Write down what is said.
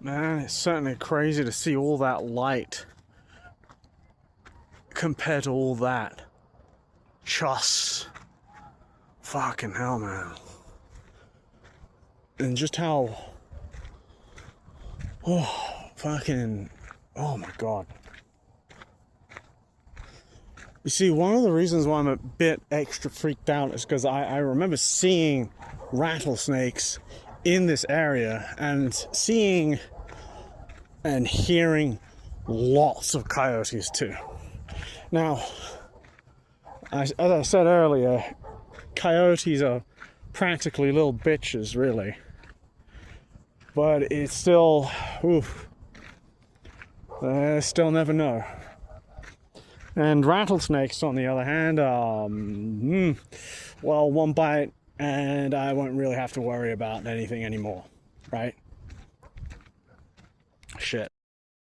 man, it's certainly crazy to see all that light compared to all that. Just fucking hell, man. And just how, oh my god. You see, one of the reasons why I'm a bit extra freaked out is because I remember seeing rattlesnakes in this area and seeing and hearing lots of coyotes too. Now, as I said earlier, coyotes are practically little bitches, really. But it's still, still never know. And rattlesnakes, on the other hand, well, one bite and I won't really have to worry about anything anymore, right? Shit.